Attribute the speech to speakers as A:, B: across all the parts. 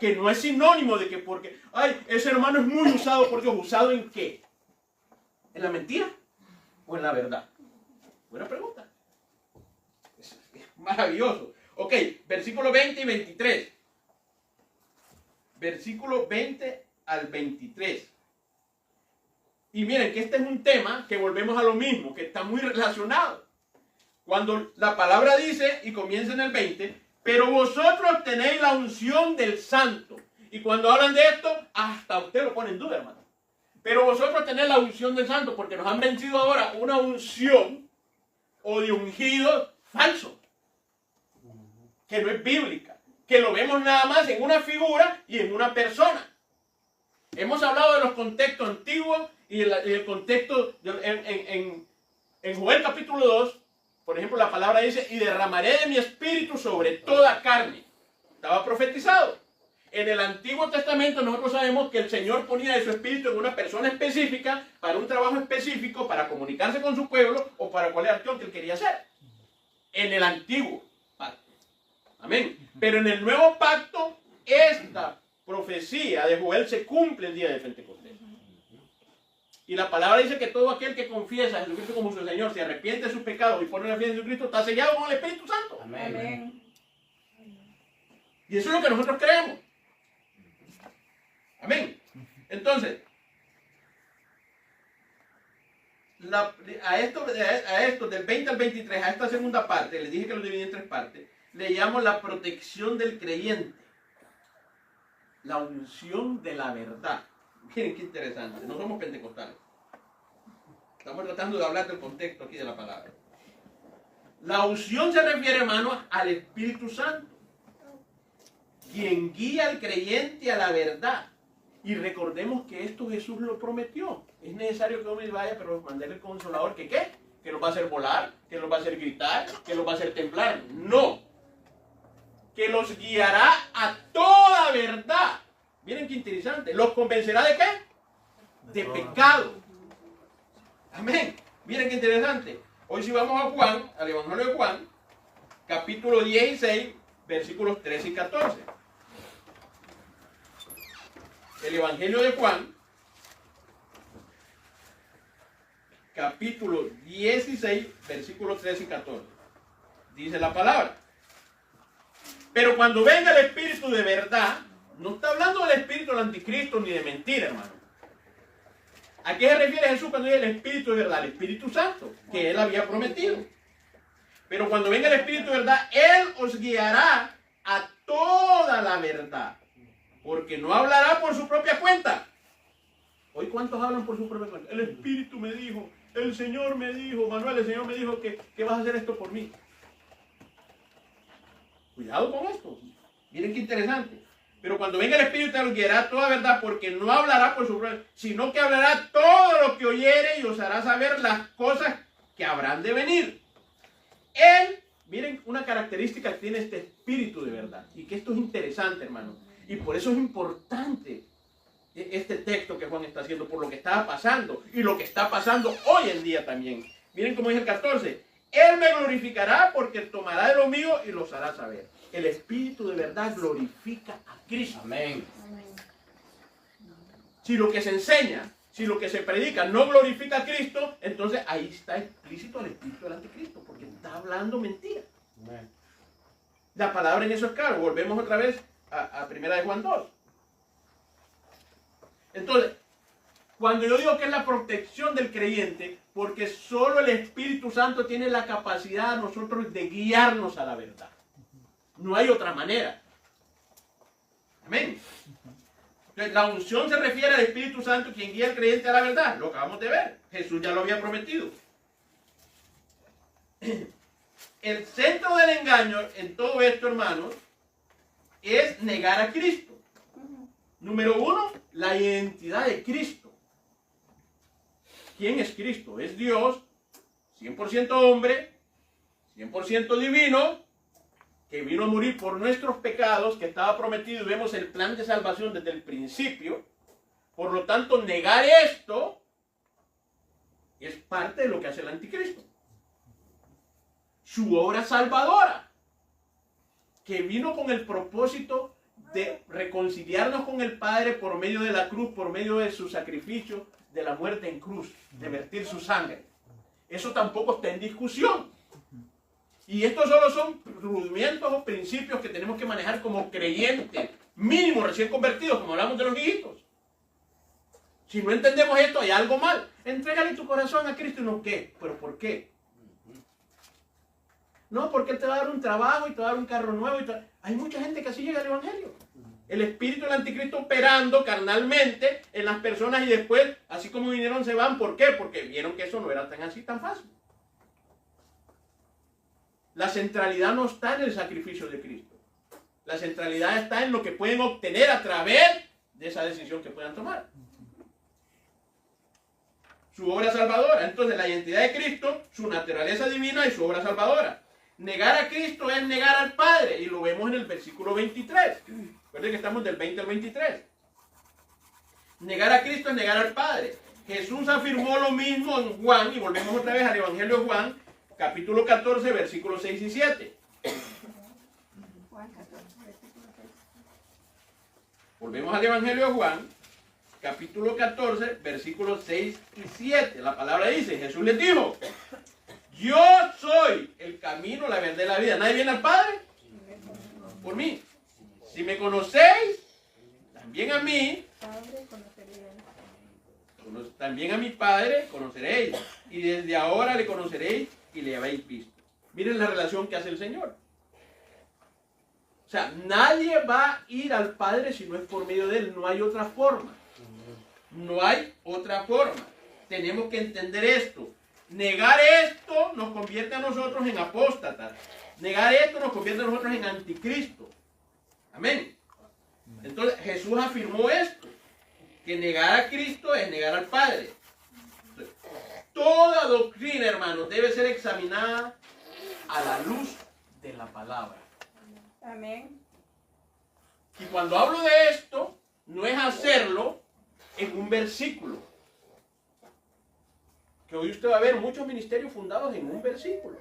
A: que no es sinónimo de que porque, ay, ese hermano es muy usado por Dios. ¿Usado en qué? ¿En la mentira o en la verdad? Buena pregunta. Es maravilloso. Ok, versículo 20 y 23. Versículo 20 al 23. Y miren que este es un tema que volvemos a lo mismo, que está muy relacionado. Cuando la palabra dice, y comienza en el 20, pero vosotros tenéis la unción del santo. Y cuando hablan de esto, hasta usted lo pone en duda, hermano. Pero vosotros tenéis la unción del santo, porque nos han vencido ahora una unción o de ungido falso, que no es bíblica, que lo vemos nada más en una figura y en una persona. Hemos hablado de los contextos antiguos y el contexto en Joel capítulo 2, por ejemplo, la palabra dice, y derramaré de mi espíritu sobre toda carne. Estaba profetizado. En el Antiguo Testamento nosotros sabemos que el Señor ponía de su espíritu en una persona específica, para un trabajo específico, para comunicarse con su pueblo o para cualquier acción que él quería hacer. En el Antiguo Pacto. Amén. Pero en el Nuevo Pacto, esta profecía de Joel se cumple el día de Pentecostés. Y la palabra dice que todo aquel que confiesa a Jesucristo como su Señor, se arrepiente de sus pecados y pone la fe en Jesucristo, está sellado con el Espíritu Santo.
B: Amén.
A: Y eso es lo que nosotros creemos. Amén. Entonces, a esto del 20 al 23, a esta segunda parte, les dije que lo dividí en tres partes, le llamo la protección del creyente. La unción de la verdad. Miren qué interesante, no somos pentecostales. Estamos tratando de hablar del contexto aquí de la palabra. La unción se refiere, hermano, al Espíritu Santo, quien guía al creyente a la verdad. Y recordemos que esto Jesús lo prometió. Es necesario que hombre vaya, pero mandarle el Consolador, ¿que qué? Que los va a hacer volar, que los va a hacer gritar, que los va a hacer temblar. No. Que los guiará a toda verdad. Miren qué interesante. ¿Los convencerá de qué? De pecado. Amén. Miren qué interesante. Hoy si vamos a Juan, al Evangelio de Juan, capítulo 16, versículos 13 y 14. El Evangelio de Juan, capítulo 16, versículos 13 y 14. Dice la palabra. Pero cuando venga el Espíritu de verdad, no está hablando del espíritu del anticristo ni de mentira, hermano. ¿A qué se refiere Jesús cuando dice el Espíritu de verdad? El Espíritu Santo, que Él había prometido. Pero cuando venga el Espíritu de verdad, Él os guiará a toda la verdad. Porque no hablará por su propia cuenta. Hoy, ¿cuántos hablan por su propia cuenta? El Espíritu me dijo, el Señor me dijo, Manuel, el Señor me dijo que vas a hacer esto por mí. Cuidado con esto. Miren qué interesante. Pero cuando venga el Espíritu te os guiará toda verdad, porque no hablará por su propia, sino que hablará todo lo que oyere y os hará saber las cosas que habrán de venir. Él, miren una característica que tiene este Espíritu de verdad. Y que esto es interesante, hermano. Y por eso es importante este texto que Juan está haciendo, por lo que estaba pasando y lo que está pasando hoy en día también. Miren cómo dice el 14. Él me glorificará porque tomará de lo mío y los hará saber. El Espíritu de verdad glorifica a Cristo.
B: Amén.
A: Si lo que se enseña, si lo que se predica no glorifica a Cristo, entonces ahí está explícito el espíritu del anticristo, porque está hablando mentira.
B: Amén.
A: La palabra en eso es claro. Volvemos otra vez a primera de Juan 2. Entonces, cuando yo digo que es la protección del creyente, porque solo el Espíritu Santo tiene la capacidad a nosotros de guiarnos a la verdad. No hay otra manera. Amén. Entonces, la unción se refiere al Espíritu Santo, quien guía al creyente a la verdad. Lo acabamos de ver. Jesús ya lo había prometido. El centro del engaño en todo esto, hermanos, es negar a Cristo. Número uno, la identidad de Cristo. ¿Quién es Cristo? Es Dios, 100% hombre, 100% divino, que vino a morir por nuestros pecados, que estaba prometido, y vemos el plan de salvación desde el principio. Por lo tanto, negar esto es parte de lo que hace el anticristo. Su obra salvadora, que vino con el propósito de reconciliarnos con el Padre por medio de la cruz, por medio de su sacrificio, de la muerte en cruz, de vertir su sangre. Eso tampoco está en discusión. Y estos solo son rudimentos o principios que tenemos que manejar como creyentes, mínimo recién convertidos, como hablamos de los hijitos. Si no entendemos esto, hay algo mal. Entrégale tu corazón a Cristo y no, ¿qué? ¿Pero por qué? No, porque Él te va a dar un trabajo y te va a dar un carro nuevo. Hay mucha gente que así llega al Evangelio. El espíritu del anticristo operando carnalmente en las personas y después, así como vinieron, se van. ¿Por qué? Porque vieron que eso no era tan así, tan fácil. La centralidad no está en el sacrificio de Cristo. La centralidad está en lo que pueden obtener a través de esa decisión que puedan tomar. Su obra salvadora. Entonces, la identidad de Cristo, su naturaleza divina y su obra salvadora. Negar a Cristo es negar al Padre. Y lo vemos en el versículo 23. Recuerden que estamos del 20 al 23. Negar a Cristo es negar al Padre. Jesús afirmó lo mismo en Juan. Y volvemos otra vez al Evangelio de Juan. Capítulo 14, versículos 6 y 7.
B: Juan 14, versículo 6.
A: Volvemos al Evangelio de Juan. Capítulo 14, versículos 6 y 7. La palabra dice, Jesús les dijo, yo soy el camino, la verdad y la vida. ¿Nadie viene al Padre? Por mí. Si me conocéis, también a mí,
B: Padre, conoceréis.
A: también a mi Padre conoceréis. Y desde ahora le conoceréis y le habéis visto. Miren la relación que hace el Señor. O sea, nadie va a ir al Padre si no es por medio de Él. No hay otra forma. No hay otra forma. Tenemos que entender esto. Negar esto nos convierte a nosotros en apóstatas. Negar esto nos convierte a nosotros en anticristo. Amén. Entonces Jesús afirmó esto. Que negar a Cristo es negar al Padre. Entonces, toda doctrina, hermanos, debe ser examinada a la luz de la palabra.
B: Amén.
A: Y cuando hablo de esto, no es hacerlo en un versículo. Que hoy usted va a ver muchos ministerios fundados en un versículo.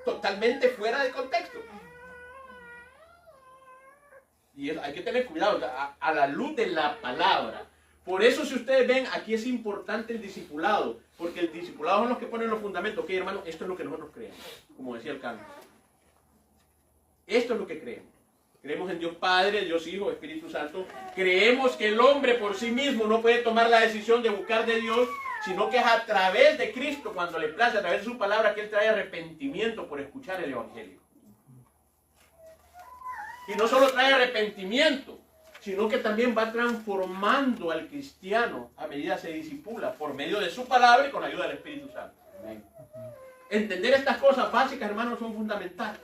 A: Totalmente fuera de contexto. Y hay que tener cuidado a la luz de la palabra. Por eso si ustedes ven, aquí es importante el discipulado. Porque el discipulado son los que ponen los fundamentos. Ok, hermano, esto es lo que nosotros creemos. Como decía el canto. Esto es lo que creemos. Creemos en Dios Padre, Dios Hijo, Espíritu Santo. Creemos que el hombre por sí mismo no puede tomar la decisión de buscar de Dios, sino que es a través de Cristo, cuando le place, a través de su palabra, que Él trae arrepentimiento por escuchar el Evangelio. Y no solo trae arrepentimiento, sino que también va transformando al cristiano a medida que se discipula por medio de su palabra y con la ayuda del Espíritu Santo. Amén. Entender estas cosas básicas, hermanos, son fundamentales.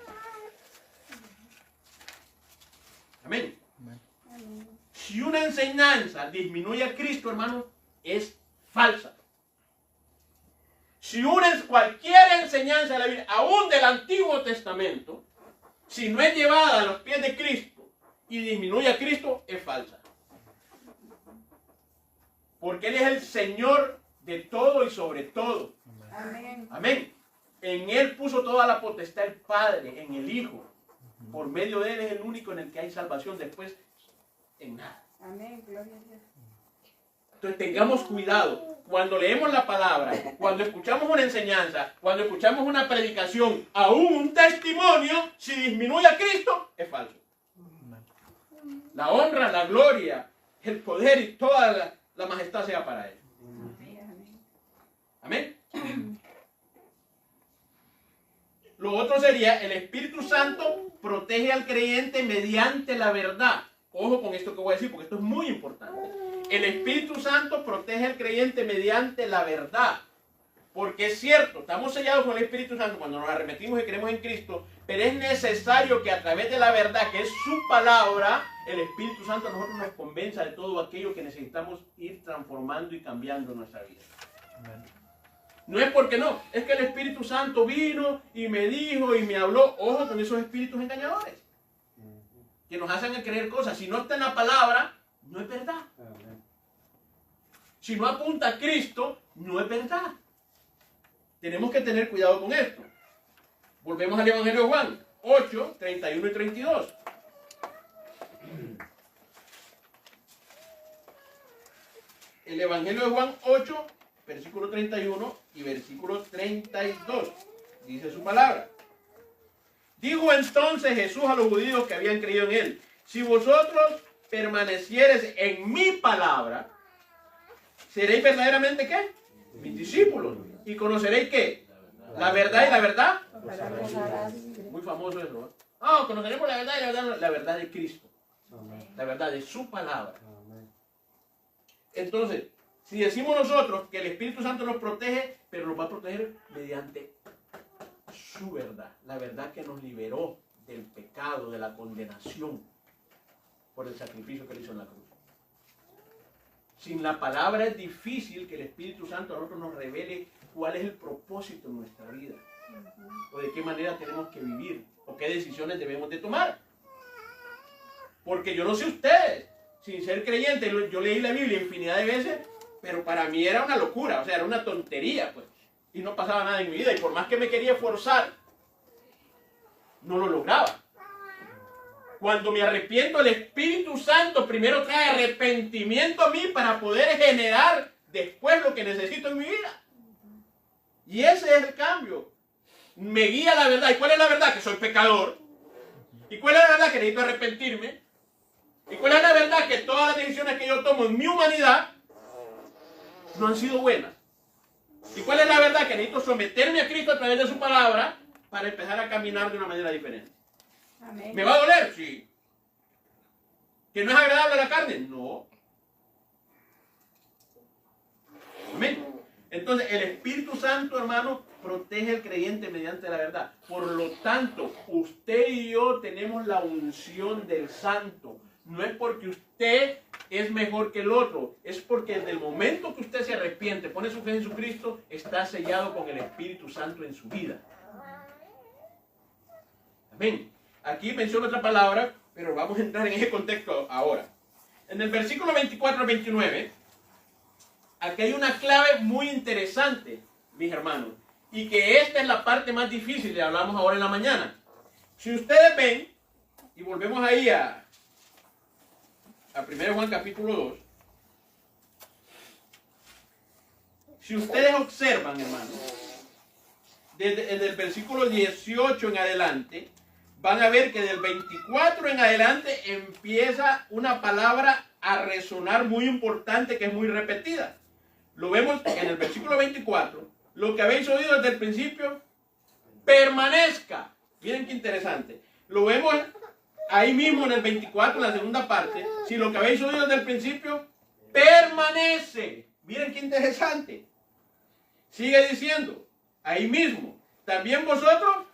A: Amén.
B: Amén.
A: Si una enseñanza disminuye a Cristo, hermanos, es falsa. Si cualquier enseñanza de la Biblia, aún del Antiguo Testamento, si no es llevada a los pies de Cristo y disminuye a Cristo, es falsa. Porque Él es el Señor de todo y sobre todo.
B: Amén.
A: Amén. En Él puso toda la potestad el Padre, en el Hijo. Por medio de Él es el único en el que hay salvación. Después, en nada.
B: Amén. Gloria a Dios.
A: Entonces tengamos cuidado. Cuando leemos la palabra, cuando escuchamos una enseñanza, cuando escuchamos una predicación, aún un testimonio, si disminuye a Cristo, es falso. La honra, la gloria, el poder y toda la majestad sea para Él. Amén. Lo otro sería, el Espíritu Santo protege al creyente mediante la verdad. Ojo con esto que voy a decir, porque esto es muy importante. El Espíritu Santo protege al creyente mediante la verdad. Porque es cierto, estamos sellados con el Espíritu Santo cuando nos arrepentimos y creemos en Cristo, pero es necesario que a través de la verdad, que es su palabra, el Espíritu Santo a nosotros nos convenza de todo aquello que necesitamos ir transformando y cambiando en nuestra vida. Amén. No es porque no, es que el Espíritu Santo vino y me dijo y me habló. Ojo con esos espíritus engañadores que nos hacen creer cosas. Si no está en la palabra, no es verdad. Si no apunta a Cristo, no es verdad. Tenemos que tener cuidado con esto. Volvemos al Evangelio de Juan 8, 31 y 32. el Evangelio de Juan 8, versículo 31 y versículo 32. Dice su palabra. Dijo entonces Jesús a los judíos que habían creído en él: si vosotros permaneciereis en mi palabra, seréis verdaderamente ¿qué? Mis discípulos. Y conoceréis ¿qué? La verdad y la verdad. Muy famoso eso, ¿no? Ah, conoceremos la verdad y la verdad de Cristo. La verdad de su palabra. Entonces, si decimos nosotros que el Espíritu Santo nos protege, pero nos va a proteger mediante su verdad, la verdad que nos liberó del pecado, de la condenación, por el sacrificio que él hizo en la cruz. Sin la palabra es difícil que el Espíritu Santo a nosotros nos revele cuál es el propósito en nuestra vida, o de qué manera tenemos que vivir, o qué decisiones debemos de tomar. Porque yo no sé ustedes, sin ser creyente, yo leí la Biblia infinidad de veces, pero para mí era una locura, o sea, era una tontería, pues. Y no pasaba nada en mi vida. Y por más que me quería forzar, no lo lograba. Cuando me arrepiento, el Espíritu Santo primero trae arrepentimiento a mí para poder generar después lo que necesito en mi vida. Y ese es el cambio. Me guía la verdad. ¿Y cuál es la verdad? Que soy pecador. ¿Y cuál es la verdad? Que necesito arrepentirme. ¿Y cuál es la verdad? Que todas las decisiones que yo tomo en mi humanidad no han sido buenas. ¿Y cuál es la verdad? Que necesito someterme a Cristo a través de su palabra para empezar a caminar de una manera diferente.
B: Amén.
A: ¿Me va a doler? Sí. ¿Que no es agradable a la carne? No. Amén. Entonces, el Espíritu Santo, hermano, protege al creyente mediante la verdad. Por lo tanto, usted y yo tenemos la unción del Santo. No es porque usted es mejor que el otro, es porque desde el momento que usted se arrepiente, pone su fe en Jesucristo, está sellado con el Espíritu Santo en su vida. Amén. Aquí menciona otra palabra, pero vamos a entrar en ese contexto ahora. En el versículo 24 al 29, aquí hay una clave muy interesante, mis hermanos, y que esta es la parte más difícil, le hablamos ahora en la mañana. Si ustedes ven, y volvemos ahí a 1 Juan capítulo 2, si ustedes observan, hermanos, desde el versículo 18 en adelante, van a ver que del 24 en adelante empieza una palabra a resonar muy importante, que es muy repetida. Lo vemos en el versículo 24, lo que habéis oído desde el principio, permanezca. Miren qué interesante. Lo vemos ahí mismo en el 24, en la segunda parte. Si lo que habéis oído desde el principio, permanece. Miren qué interesante. Sigue diciendo, ahí mismo, también vosotros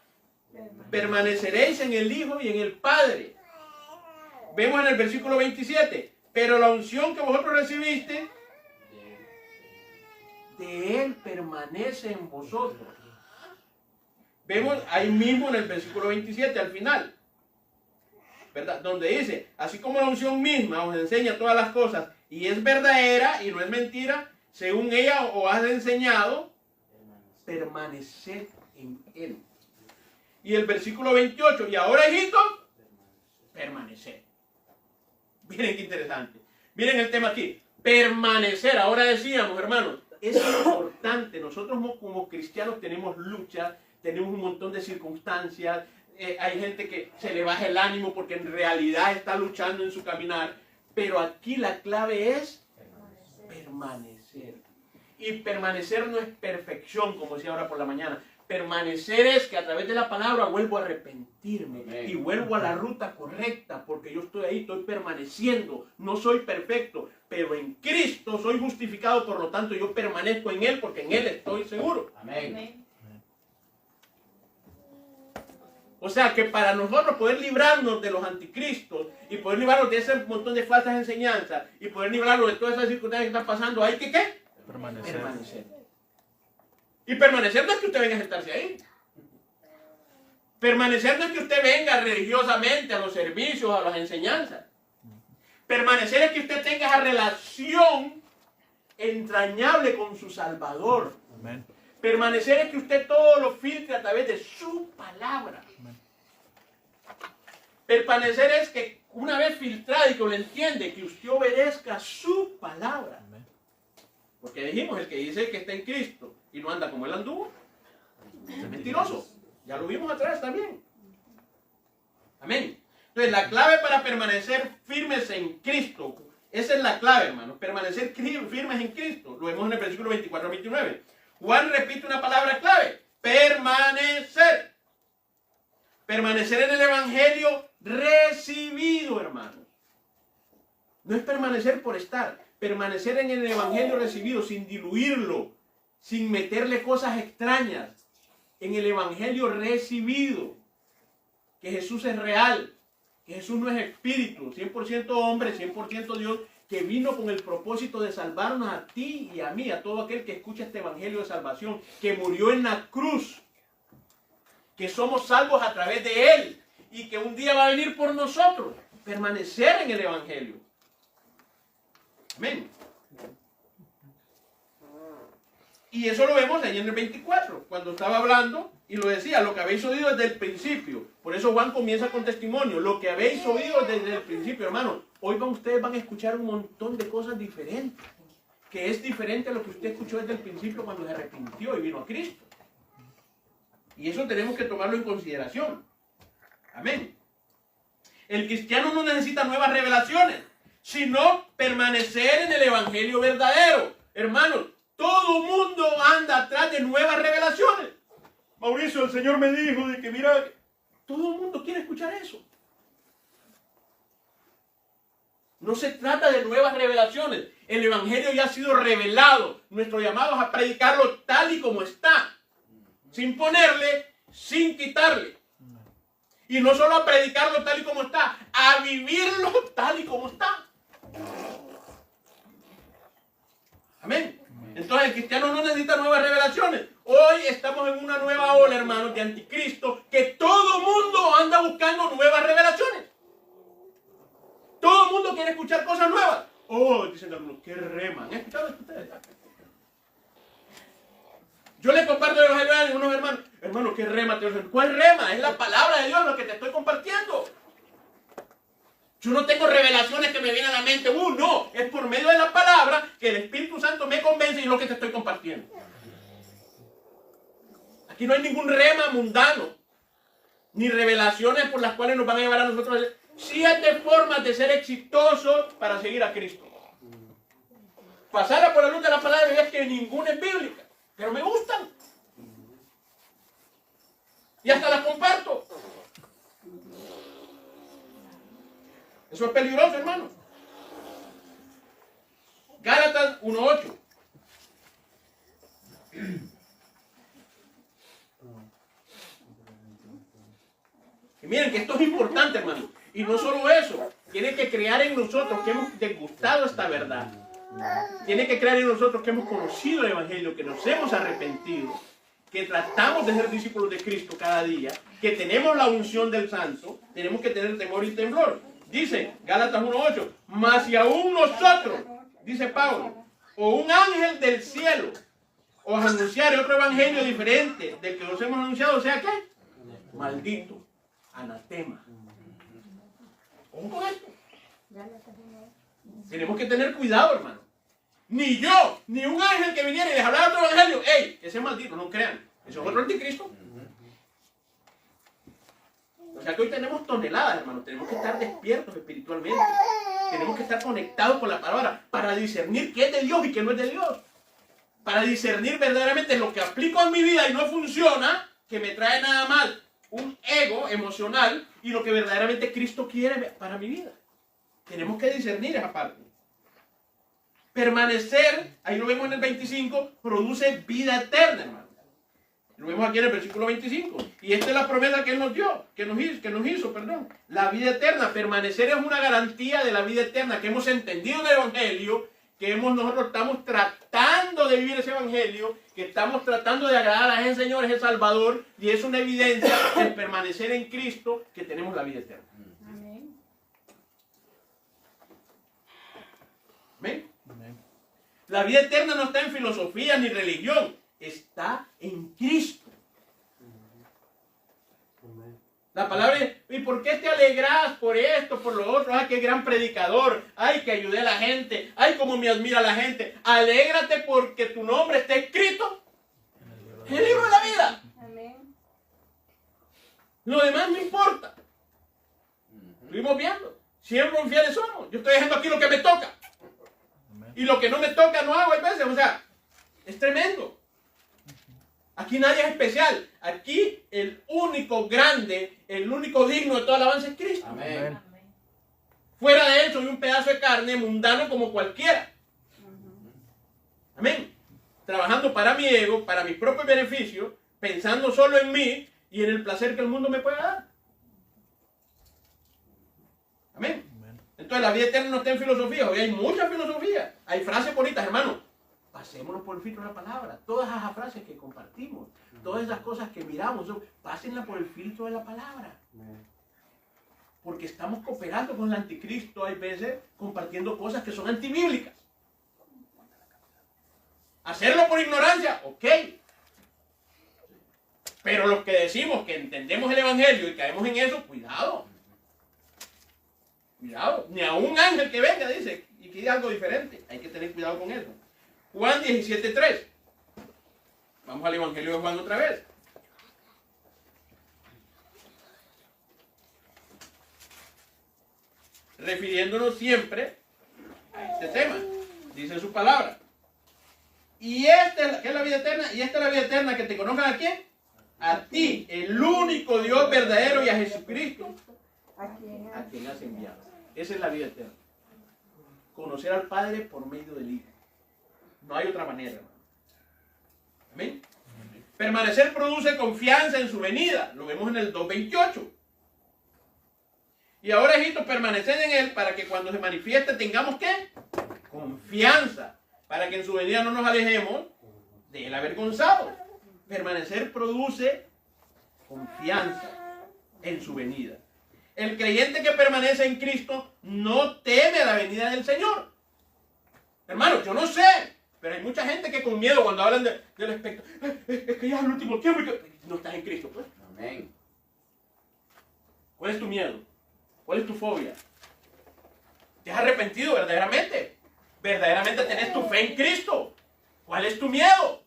A: permaneceréis en el Hijo y en el Padre. Vemos en el versículo 27, pero la unción que vosotros recibiste, de Él permanece en vosotros. Vemos ahí mismo en el versículo 27, al final, ¿verdad? Donde dice, así como la unción misma os enseña todas las cosas, y es verdadera y no es mentira, según ella os has enseñado, permaneced en Él. Y el versículo 28, y ahora, hijitos, permanecer. Miren qué interesante. Miren el tema aquí. Permanecer. Ahora decíamos, hermanos, es importante. Nosotros como cristianos tenemos lucha, tenemos un montón de circunstancias. Hay gente que se le baja el ánimo porque en realidad está luchando en su caminar. Pero aquí la clave es permanecer. Y permanecer no es perfección, como decía ahora por la mañana. Permanecer es que a través de la palabra vuelvo a arrepentirme. Amén. Y vuelvo a la ruta correcta, porque yo estoy ahí, estoy permaneciendo. No soy perfecto, pero en Cristo soy justificado, por lo tanto yo permanezco en Él, porque en Él estoy seguro. Amén. Amén. O sea que para nosotros poder librarnos de los anticristos y poder librarnos de ese montón de falsas enseñanzas y poder librarnos de todas esas circunstancias que están pasando, hay que ¿qué? Permanecer. Y permanecer no es que usted venga a sentarse ahí. Permanecer no es que usted venga religiosamente a los servicios, a las enseñanzas. Permanecer es que usted tenga esa relación entrañable con su Salvador. Amén. Permanecer es que usted todo lo filtre a través de su palabra. Amén. Permanecer es que una vez filtrado y que lo entiende, que usted obedezca su palabra. Amén. Porque dijimos, el que dice que está en Cristo y no anda como él anduvo, es mentiroso. Ya lo vimos atrás también. Amén. Entonces, la clave para permanecer firmes en Cristo, esa es la clave, hermanos. Permanecer firmes en Cristo. Lo vemos en el versículo 24 al 29. Juan repite una palabra clave. Permanecer. Permanecer en el evangelio recibido, hermanos. No es permanecer por estar. Permanecer en el evangelio recibido sin diluirlo, sin meterle cosas extrañas. En el evangelio recibido. Que Jesús es real. Que Jesús no es espíritu. 100% hombre, 100% Dios. Que vino con el propósito de salvarnos a ti y a mí, a todo aquel que escucha este evangelio de salvación. Que murió en la cruz. Que somos salvos a través de Él y que un día va a venir por nosotros. Permanecer en el evangelio. Amén. Y eso lo vemos ahí en el 24, cuando estaba hablando y lo decía, lo que habéis oído desde el principio. Por eso Juan comienza con testimonio. Lo que habéis oído desde el principio, hermanos. Hoy ustedes van a escuchar un montón de cosas diferentes. Que es diferente a lo que usted escuchó desde el principio cuando se arrepintió y vino a Cristo. Y eso tenemos que tomarlo en consideración. Amén. El cristiano no necesita nuevas revelaciones, sino permanecer en el evangelio verdadero. Hermanos, todo mundo anda atrás de nuevas revelaciones. Mauricio, el Señor me dijo de que mira, todo el mundo quiere escuchar eso. No se trata de nuevas revelaciones. El evangelio ya ha sido revelado. Nuestro llamado es a predicarlo tal y como está. Sin ponerle, sin quitarle. Y no solo a predicarlo tal y como está, a vivirlo tal y como está. Amén. Entonces el cristiano no necesita nuevas revelaciones. Hoy estamos en una nueva ola, hermanos, de anticristo, que todo mundo anda buscando nuevas revelaciones. Todo el mundo quiere escuchar cosas nuevas. Oh, dicen algunos, qué rema. ¿Han escuchado esto ustedes? Yo le comparto el evangelio a algunos hermanos. Hermano, ¿qué rema? ¿Cuál rema? Es la palabra de Dios lo que te estoy compartiendo. Yo no tengo revelaciones que me vienen a la mente. No, es por medio de la palabra que el Espíritu Santo me convence y es lo que te estoy compartiendo. Aquí no hay ningún rema mundano, ni revelaciones por las cuales nos van a llevar a nosotros a decir 7 formas de ser exitosos para seguir a Cristo. Pasarla por la luz de la palabra es que ninguna es bíblica, pero me gustan. Y hasta las comparto. Eso es peligroso, hermano. Gálatas 1:8. Y miren que esto es importante, hermano. Y no solo eso, tiene que crear en nosotros que hemos degustado esta verdad. Tiene que crear en nosotros que hemos conocido el evangelio, que nos hemos arrepentido, que tratamos de ser discípulos de Cristo cada día, que tenemos la unción del Santo. Tenemos que tener temor y temblor. Dice Gálatas 1:8, mas si aún nosotros, dice Pablo, o un ángel del cielo os anunciare otro evangelio diferente del que nos hemos anunciado, o sea, ¿qué? Maldito, anatema. ¿Cómo con esto? Tenemos que tener cuidado, hermano. Ni yo, ni un ángel que viniera y les hablara otro evangelio. ¡Ey! Ese es maldito, no crean. Eso es otro anticristo. O sea que hoy tenemos toneladas, hermano. Tenemos que estar despiertos espiritualmente. Tenemos que estar conectados con la palabra para discernir qué es de Dios y qué no es de Dios. Para discernir verdaderamente lo que aplico en mi vida y no funciona, que me trae nada mal un ego emocional, y lo que verdaderamente Cristo quiere para mi vida. Tenemos que discernir esa parte. Permanecer, ahí lo vemos en el 25, produce vida eterna, hermano. Lo vemos aquí en el versículo 25. Y esta es la promesa que Él nos dio, que nos hizo, perdón. La vida eterna. Permanecer es una garantía de la vida eterna, que hemos entendido el evangelio, que nosotros estamos tratando de vivir ese evangelio, que estamos tratando de agradar a ese Señor, ese Salvador, y es una evidencia de permanecer en Cristo, que tenemos la vida eterna.
B: Amén.
A: ¿Amén? Amén. La vida eterna no está en filosofía ni religión, está en Cristo. La palabra es, ¿y por qué te alegras por esto, por lo otro? ¡Ay, qué gran predicador! ¡Ay, que ayudé a la gente! ¡Ay, cómo me admira la gente! Alégrate porque tu nombre está escrito en el libro de la vida.
B: Amén.
A: Lo demás no importa. Estuvimos viendo. Siempre infieles somos. Yo estoy dejando aquí lo que me toca. Y lo que no me toca no hago a veces. O sea, es tremendo. Aquí nadie es especial. Aquí el único grande, el único digno de toda alabanza es Cristo.
C: Amén.
A: Fuera de él soy un pedazo de carne mundano como cualquiera. Amén. Trabajando para mi ego, para mi propio beneficio, pensando solo en mí y en el placer que el mundo me pueda dar. Amén. Entonces la vida eterna no está en filosofía. Hoy hay mucha filosofía. Hay frases bonitas, hermano. Pasémonos por el filtro de la palabra. Todas esas frases que compartimos, todas esas cosas que miramos, pásenla por el filtro de la palabra. Porque estamos cooperando con el anticristo, hay veces compartiendo cosas que son antibíblicas. Hacerlo por ignorancia, ok. Pero los que decimos que entendemos el evangelio y caemos en eso, cuidado. Cuidado. Ni a un ángel que venga dice y que diga algo diferente. Hay que tener cuidado con eso. Juan 17:3. Vamos al evangelio de Juan otra vez. Refiriéndonos siempre a este tema. Dice su palabra. Y esta ¿qué es la vida eterna? Y esta es la vida eterna, que te conozcan a quién. A ti, el único Dios verdadero, y a Jesucristo, a quien has enviado. Esa es la vida eterna. Conocer al Padre por medio del Hijo. No hay otra manera, hermano. Amén. Permanecer produce confianza en su venida. Lo vemos en el 2:28. Y ahora, hijitos, permaneced en Él para que cuando se manifieste tengamos ¿qué? Confianza. Para que en su venida no nos alejemos de Él avergonzados. Permanecer produce confianza en su venida. El creyente que permanece en Cristo no teme a la venida del Señor. Hermano, yo no sé, pero hay mucha gente que con miedo cuando hablan del espectro, es que ya es el último tiempo y que no estás en Cristo. Pues.
C: Amén.
A: ¿Cuál es tu miedo? ¿Cuál es tu fobia? ¿Te has arrepentido verdaderamente? ¿Verdaderamente tenés tu fe en Cristo? ¿Cuál es tu miedo?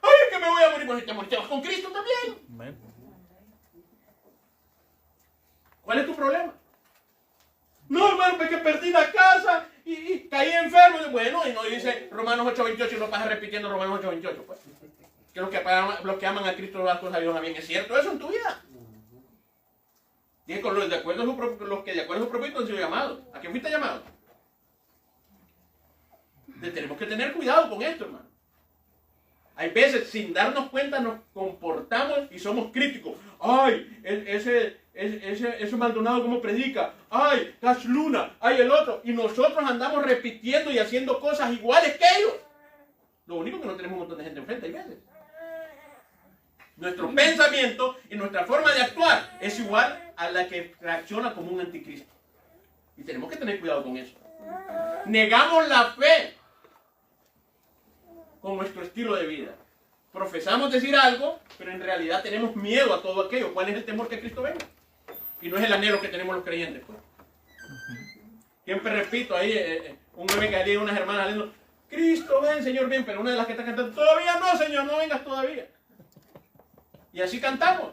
A: ¡Ay, es que me voy a morir! Bueno, te vas con Cristo también.
D: Amén.
A: ¿Cuál es tu problema? No, hermano, es que perdí la casa y caí enfermo. Bueno, y no dice Romanos 8:28 y no pasa repitiendo Romanos 8:28. Pues. Que los que aman a Cristo las cosas Dios bien. ¿Es cierto eso en tu vida? Dije con los, de acuerdo a los que de acuerdo a su propósito han sido llamados. ¿A qué fuiste llamado? Tenemos que tener cuidado con esto, hermano. Hay veces, sin darnos cuenta, nos comportamos y somos críticos. ¡Ay! Ese Maldonado como predica. ¡Ay! Cash Luna. ¡Ay! El otro. Y nosotros andamos repitiendo y haciendo cosas iguales que ellos. Lo único que no tenemos un montón de gente enfrente, hay veces. Nuestro pensamiento y nuestra forma de actuar es igual a la que reacciona como un anticristo. Y tenemos que tener cuidado con eso. Negamos la fe con nuestro estilo de vida. Profesamos decir algo, pero en realidad tenemos miedo a todo aquello. ¿Cuál es el temor que Cristo venga? Y no es el anhelo que tenemos los creyentes. Pues. Siempre repito, ahí un bebé que leía unas hermanas leyendo, Cristo ven, Señor ven, pero una de las que está cantando, todavía no, Señor, no vengas todavía. Y así cantamos.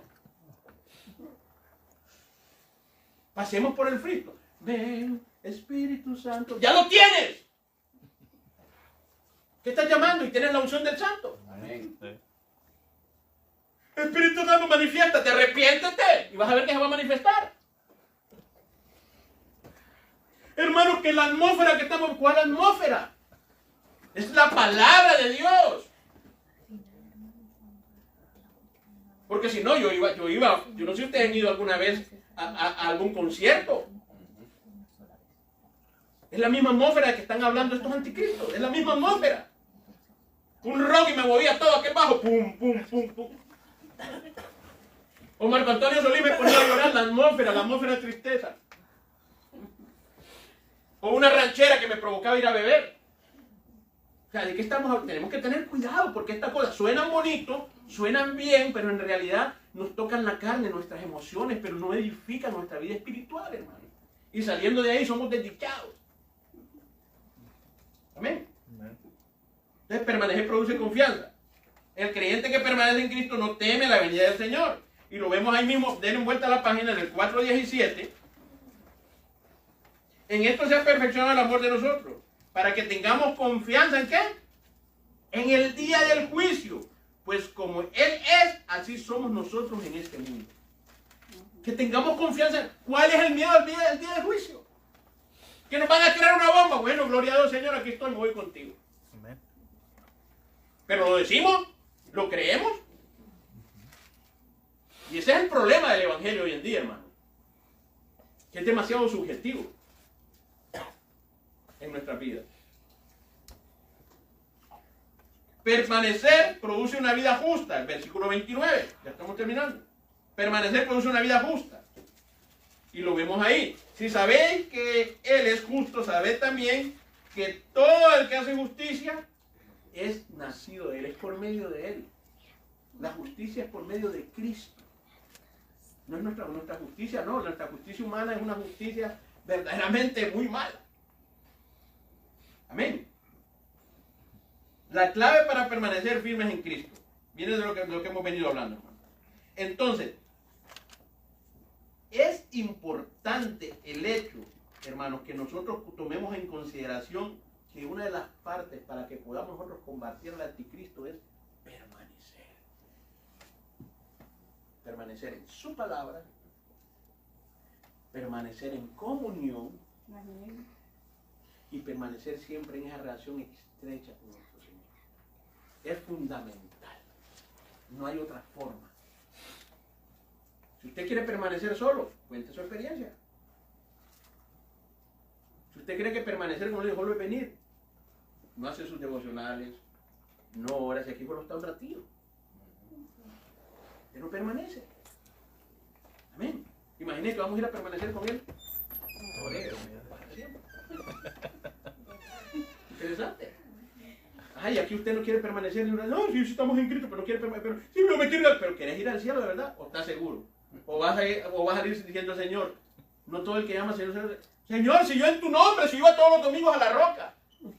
A: Pasemos por el filtro. Ven, Espíritu Santo. ¡Ya lo tienes! ¿Qué estás llamando? Y tienes la unción del Santo.
C: Amén.
A: Espíritu Santo, manifiéstate, arrepiéntete. Y vas a ver que se va a manifestar. Hermanos, que la atmósfera que estamos... ¿Cuál atmósfera? Es la palabra de Dios. Porque si no, yo no sé si ustedes han ido alguna vez a algún concierto. Es la misma atmósfera que están hablando estos anticristos. Es la misma atmósfera. Un rock y me movía todo aquel bajo. Pum, pum, pum, pum. O Marco Antonio Solís me ponía a llorar la atmósfera de tristeza. O una ranchera que me provocaba ir a beber. O sea, ¿de qué estamos hablando? Tenemos que tener cuidado porque estas cosas suenan bonito, suenan bien, pero en realidad nos tocan la carne, nuestras emociones, pero no edifican nuestra vida espiritual, hermano. Y saliendo de ahí somos desdichados. Amén. Entonces permanecer produce confianza. El creyente que permanece en Cristo no teme la venida del Señor. Y lo vemos ahí mismo, denle vuelta a la página en el 4:17. En esto se ha perfeccionado el amor de nosotros, para que tengamos confianza ¿en qué? En el día del juicio. Pues como Él es, así somos nosotros en este mundo. Que tengamos confianza. ¿Cuál es el miedo al día del juicio? Que nos van a tirar una bomba. Bueno, gloria a Dios, Señor, aquí estoy, me voy contigo.
C: Amén.
A: Pero lo decimos, lo creemos. Y ese es el problema del evangelio hoy en día, hermano. Que es demasiado subjetivo en nuestras vidas. Permanecer produce una vida justa. El versículo 29. Ya estamos terminando. Permanecer produce una vida justa. Y lo vemos ahí. Si sabéis que Él es justo, sabed también que todo el que hace justicia es nacido de Él, es por medio de Él. La justicia es por medio de Cristo. No es nuestra justicia, no. Nuestra justicia humana es una justicia verdaderamente muy mala. Amén. La clave para permanecer firmes en Cristo viene de lo que hemos venido hablando, hermano. Entonces, es importante el hecho, hermanos, que nosotros tomemos en consideración que una de las partes para que podamos nosotros combatir al anticristo es permanecer. Permanecer en su palabra, permanecer en comunión y permanecer siempre en esa relación estrecha con nuestro Señor. Es fundamental. No hay otra forma. Si usted quiere permanecer solo, cuente su experiencia. Si usted cree que permanecer con Él solo es venir, no hace sus devocionales, no ora, si aquí solo está un ratito. Usted no permanece. Amén. Imagínese que vamos a ir a permanecer con Él. Para siempre. Interesante. Ay, aquí usted no quiere permanecer. No, si estamos en Cristo, pero no quiere permanecer. Sí, no me quiere ir, pero ¿querés ir al cielo de verdad? ¿O estás seguro? O vas a ir diciendo, Señor, no todo el que llama Señor, Señor, si yo en tu nombre, si yo iba todos los domingos a la roca.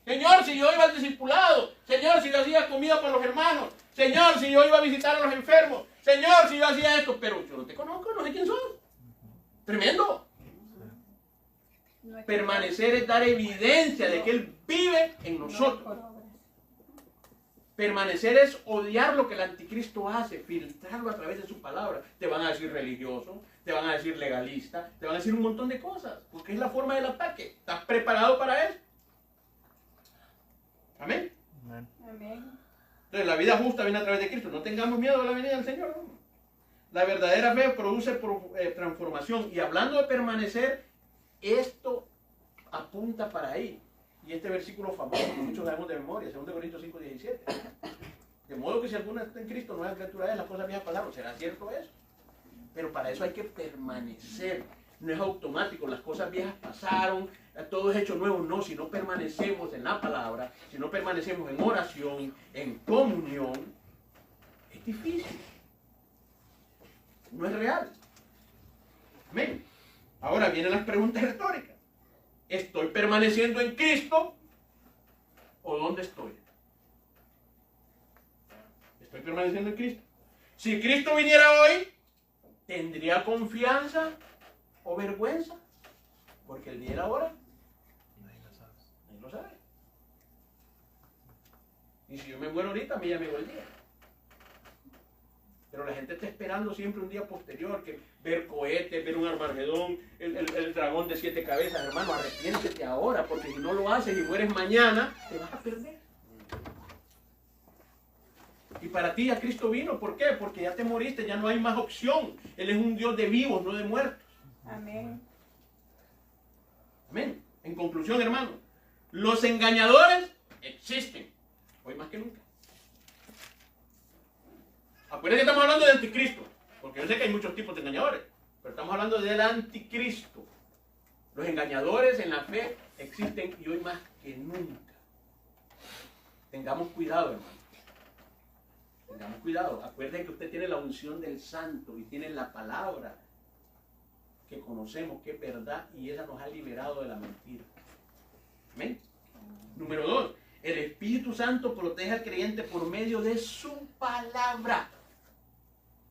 A: Señor, si yo iba al discipulado. Señor, si yo hacía comida para los hermanos. Señor, si yo iba a visitar a los enfermos. Señor, si yo hacía esto. Pero yo no te conozco, no sé quién sos. Tremendo. Permanecer es dar evidencia de que Él vive en nosotros. Permanecer es odiar lo que el anticristo hace, filtrarlo a través de su palabra. Te van a decir religioso, te van a decir legalista, te van a decir un montón de cosas, porque es la forma del ataque. ¿Estás preparado para eso? Amén.
B: Amén.
A: Entonces la vida justa viene a través de Cristo. No tengamos miedo a la venida del Señor. ¿No? La verdadera fe produce transformación. Y hablando de permanecer, esto apunta para ahí. Y este versículo famoso que muchos sabemos de memoria, 2 Corintios 5:17. De modo que si alguno está en Cristo, nueva criatura es, las cosas viejas pasaron. ¿Será cierto eso? Pero para eso hay que permanecer. No es automático, las cosas viejas pasaron, todo es hecho nuevo. No, si no permanecemos en la palabra, si no permanecemos en oración, en comunión, es difícil. No es real. Amén. Ahora vienen las preguntas retóricas. ¿Estoy permaneciendo en Cristo o dónde estoy? ¿Estoy permaneciendo en Cristo? Si Cristo viniera hoy, ¿tendría confianza o vergüenza? Porque el día y la hora nadie lo sabe. Y si yo me muero ahorita, a mí ya me llegó el día. Pero la gente está esperando siempre un día posterior, que ver cohetes, ver un Armagedón, el dragón de 7 cabezas. Hermano, arrepiéntete ahora, porque si no lo haces y mueres mañana, te vas a perder. Y para ti ya Cristo vino. ¿Por qué? Porque ya te moriste, ya no hay más opción. Él es un Dios de vivos, no de muertos.
B: Amén.
A: Amén. En conclusión, hermano, los engañadores existen, hoy más que nunca. Acuérdense que estamos hablando del anticristo, porque yo sé que hay muchos tipos de engañadores, pero estamos hablando del anticristo. Los engañadores en la fe existen y hoy más que nunca. Tengamos cuidado, hermano. Tengamos cuidado. Acuérdense que usted tiene la unción del Santo y tiene la palabra que conocemos que es verdad y esa nos ha liberado de la mentira. Amén. Número 2. El Espíritu Santo protege al creyente por medio de su palabra.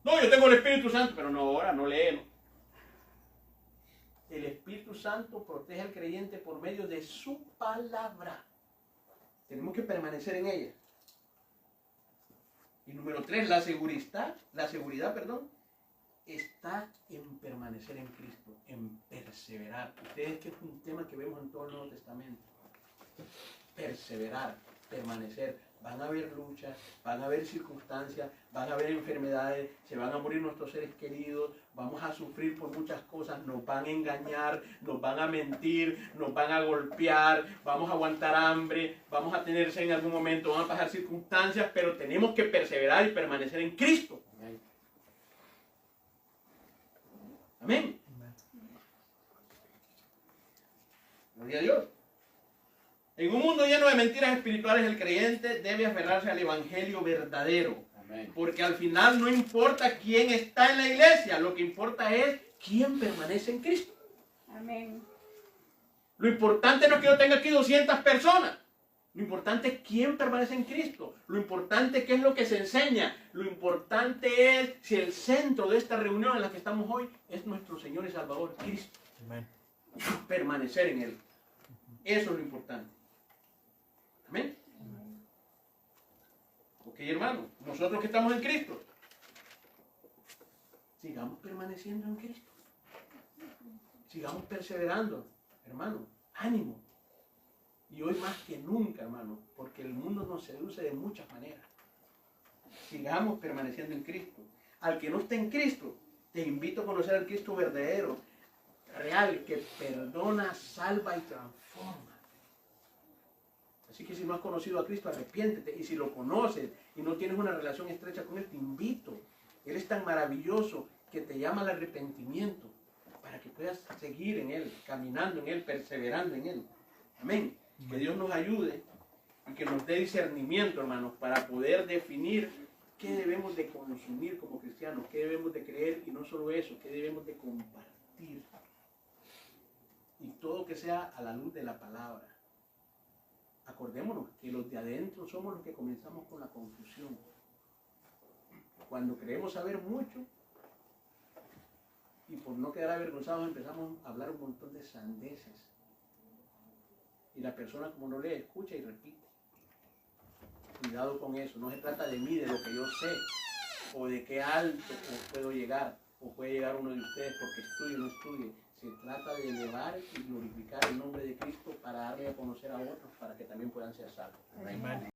A: No, yo tengo el Espíritu Santo, pero no ahora, no lee. El Espíritu Santo protege al creyente por medio de su palabra. Tenemos que permanecer en ella. Y número 3, la seguridad, está en permanecer en Cristo, en perseverar. Ustedes que es un tema que vemos en todo el Nuevo Testamento. Perseverar, permanecer. Van a haber luchas, van a haber circunstancias, van a haber enfermedades, se van a morir nuestros seres queridos, vamos a sufrir por muchas cosas, nos van a engañar, nos van a mentir, nos van a golpear, vamos a aguantar hambre, vamos a tenerse en algún momento, van a pasar circunstancias, pero tenemos que perseverar y permanecer en Cristo. Amén. Gloria a Dios. En un mundo lleno de mentiras espirituales, el creyente debe aferrarse al evangelio verdadero. Amén. Porque al final no importa quién está en la iglesia, lo que importa es quién permanece en Cristo.
B: Amén.
A: Lo importante no es que yo tenga aquí 200 personas. Lo importante es quién permanece en Cristo. Lo importante es qué es lo que se enseña. Lo importante es si el centro de esta reunión en la que estamos hoy es nuestro Señor y Salvador, Cristo. Amén. Permanecer en Él. Eso es lo importante. Amén. Ok, hermano, nosotros que estamos en Cristo, sigamos permaneciendo en Cristo. Sigamos perseverando, hermano. Ánimo. Y hoy más que nunca, hermano, porque el mundo nos seduce de muchas maneras. Sigamos permaneciendo en Cristo. Al que no esté en Cristo, te invito a conocer al Cristo verdadero, real, que perdona, salva y transforma. Así que si no has conocido a Cristo, arrepiéntete. Y si lo conoces y no tienes una relación estrecha con Él, te invito. Él es tan maravilloso que te llama al arrepentimiento para que puedas seguir en Él, caminando en Él, perseverando en Él. Amén. Que Dios nos ayude y que nos dé discernimiento, hermanos, para poder definir qué debemos de consumir como cristianos, qué debemos de creer y no solo eso, qué debemos de compartir. Y todo que sea a la luz de la palabra. Acordémonos que los de adentro somos los que comenzamos con la confusión. Cuando creemos saber mucho y por no quedar avergonzados empezamos a hablar un montón de sandeces. Y la persona como no lee, escucha y repite. Cuidado con eso. No se trata de mí, de lo que yo sé, o de qué alto puedo llegar, o puede llegar uno de ustedes porque estudie o no estudie. Se trata de elevar y glorificar el nombre de Cristo para darle a conocer a otros para que también puedan ser salvos. Amén.